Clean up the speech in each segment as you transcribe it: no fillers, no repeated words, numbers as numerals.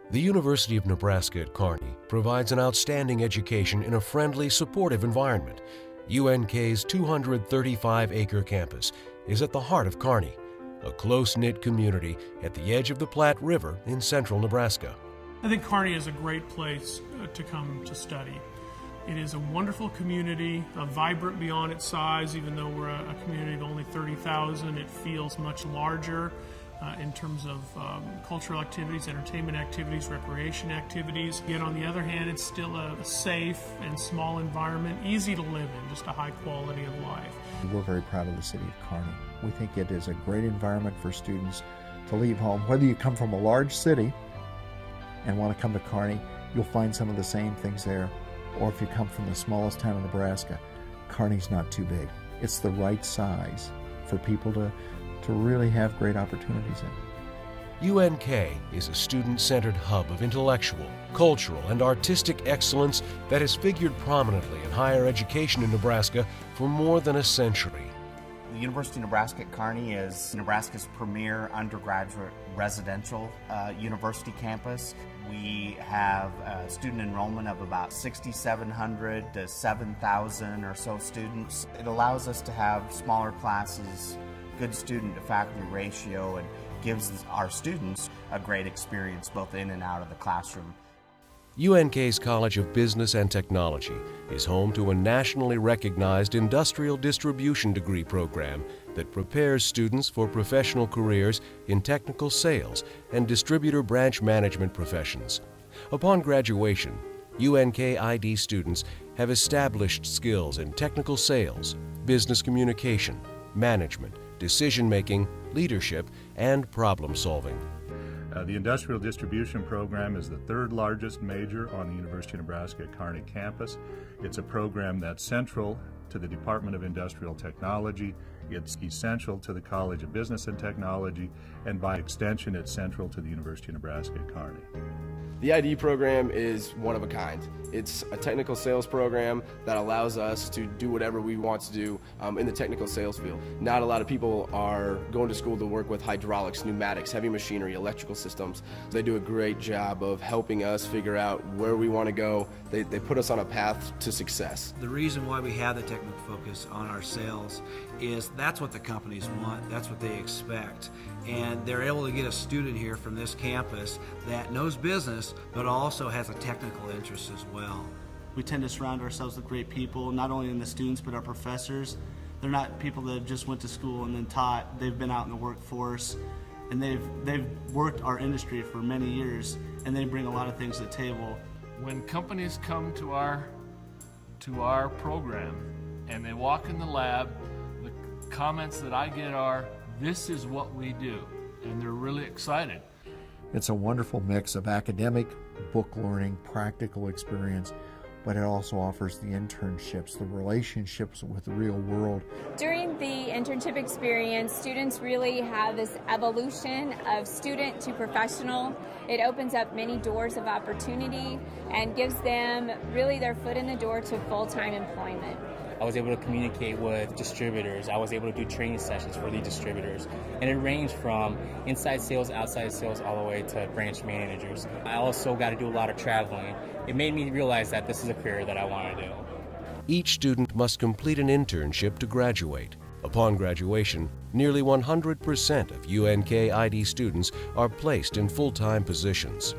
The University of Nebraska at Kearney provides an outstanding education in a friendly, supportive environment. UNK's 235-acre campus is at the heart of Kearney, a close-knit community at the edge of the Platte River in central Nebraska. I think Kearney is a great place to come to study. It is a wonderful community, vibrant beyond its size. Even though we're a community of only 30,000, it feels much larger in terms of cultural activities, entertainment activities, recreation activities. Yet on the other hand, it's still a safe and small environment, easy to live in, just a high quality of life. We're very proud of the city of Kearney. We think it is a great environment for students to leave home. Whether you come from a large city and want to come to Kearney, you'll find some of the same things there. Or if you come from the smallest town in Nebraska, Kearney's not too big. It's the right size for people to really have great opportunities in. UNK is a student-centered hub of intellectual, cultural, and artistic excellence that has figured prominently in higher education in Nebraska for more than a century. The University of Nebraska at Kearney is Nebraska's premier undergraduate residential university campus. We have a student enrollment of about 6,700 to 7,000 or so students. It allows us to have smaller classes, good student to faculty ratio, and gives our students a great experience both in and out of the classroom. UNK's College of Business and Technology is home to a nationally recognized industrial distribution degree program that prepares students for professional careers in technical sales and distributor branch management professions. Upon graduation, UNK ID students have established skills in technical sales, business communication, management, decision-making, leadership, and problem-solving. The Industrial Distribution program is the third largest major on the University of Nebraska at Kearney campus. It's a program that's central to the Department of Industrial Technology. It's essential to the College of Business and Technology, and by extension, it's central to the University of Nebraska at Kearney. The ID program is one of a kind. It's a technical sales program that allows us to do whatever we want to do in the technical sales field. Not a lot of people are going to school to work with hydraulics, pneumatics, heavy machinery, electrical systems. They do a great job of helping us figure out where we want to go. They put us on a path to success. The reason why we have the technical focus on our sales is that's what the companies want, that's what they expect. And they're able to get a student here from this campus that knows business but also has a technical interest as well. We tend to surround ourselves with great people, not only in the students but our professors. They're not people that just went to school and then taught. They've been out in the workforce and they've worked our industry for many years, and they bring a lot of things to the table. When companies come to our program and they walk in the lab, the comments that I get are, "This is what we do," and they're really excited. It's a wonderful mix of academic, book learning, practical experience, but it also offers the internships, the relationships with the real world. During the internship experience, students really have this evolution of student to professional. It opens up many doors of opportunity and gives them really their foot in the door to full-time employment. I was able to communicate with distributors. I was able to do training sessions for the distributors. And it ranged from inside sales, outside sales, all the way to branch managers. I also got to do a lot of traveling. It made me realize that this is a career that I want to do. Each student must complete an internship to graduate. Upon graduation, nearly 100% of UNK ID students are placed in full-time positions.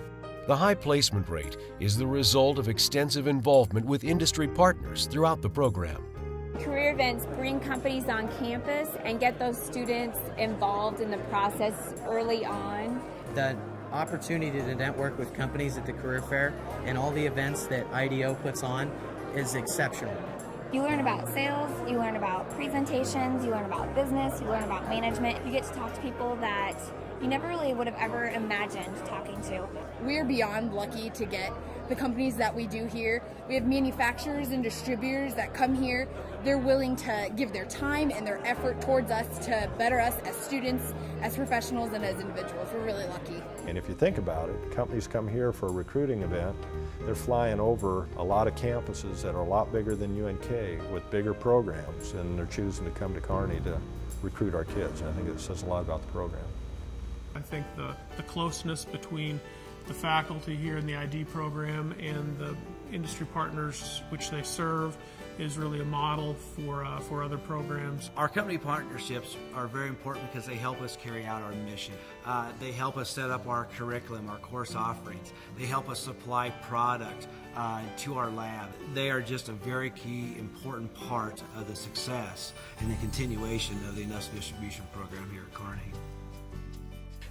The high placement rate is the result of extensive involvement with industry partners throughout the program. Career events bring companies on campus and get those students involved in the process early on. The opportunity to network with companies at the career fair and all the events that IDO puts on is exceptional. You learn about sales, you learn about presentations, you learn about business, you learn about management. You get to talk to people that you never really would have ever imagined talking to. We're beyond lucky to get the companies that we do here. We have manufacturers and distributors that come here. They're willing to give their time and their effort towards us to better us as students, as professionals, and as individuals. We're really lucky. And if you think about it, companies come here for a recruiting event. They're flying over a lot of campuses that are a lot bigger than UNK with bigger programs, and they're choosing to come to Kearney to recruit our kids. And I think it says a lot about the program. I think the closeness between the faculty here in the ID program and the industry partners which they serve is really a model for other programs. Our company partnerships are very important because they help us carry out our mission. They help us set up our curriculum, our course offerings. They help us supply product to our lab. They are just a very key, important part of the success and the continuation of the industrial distribution program here at Kearney.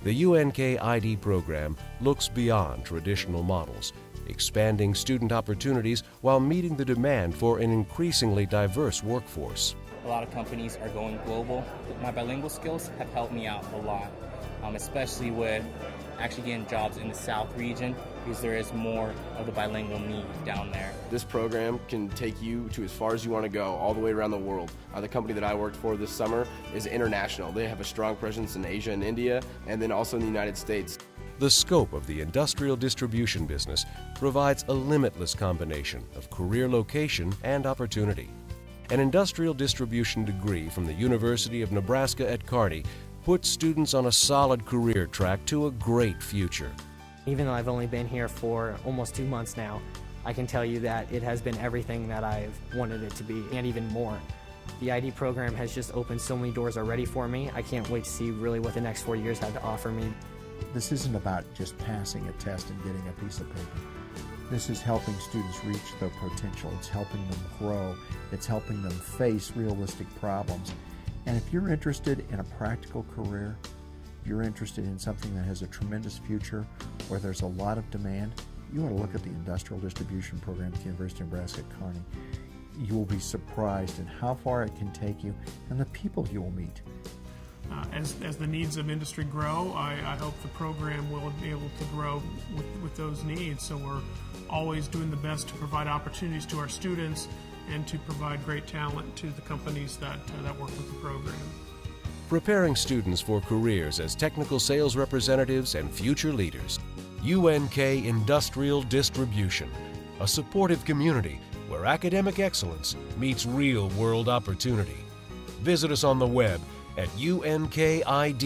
The UNK ID program looks beyond traditional models, expanding student opportunities while meeting the demand for an increasingly diverse workforce. A lot of companies are going global. My bilingual skills have helped me out a lot, especially with actually getting jobs in the South region, because there is more of the bilingual need down there. This program can take you to as far as you want to go, all the way around the world. The company that I worked for this summer is international. They have a strong presence in Asia and India, and then also in the United States. The scope of the industrial distribution business provides a limitless combination of career location and opportunity. An industrial distribution degree from the University of Nebraska at Kearney puts students on a solid career track to a great future. Even though I've only been here for almost 2 months now, I can tell you that it has been everything that I've wanted it to be, and even more. The ID program has just opened so many doors already for me. I can't wait to see really what the next 4 years have to offer me. This isn't about just passing a test and getting a piece of paper. This is helping students reach their potential. It's helping them grow. It's helping them face realistic problems. And if you're interested in a practical career, if you're interested in something that has a tremendous future, where there's a lot of demand, you ought to look at the Industrial Distribution Program at the University of Nebraska at Kearney. You will be surprised at how far it can take you and the people you will meet. As the needs of industry grow, I hope the program will be able to grow with those needs. So we're always doing the best to provide opportunities to our students and to provide great talent to the companies that work with the program. Preparing students for careers as technical sales representatives and future leaders. UNK Industrial Distribution, a supportive community where academic excellence meets real-world opportunity. Visit us on the web at unkid.org.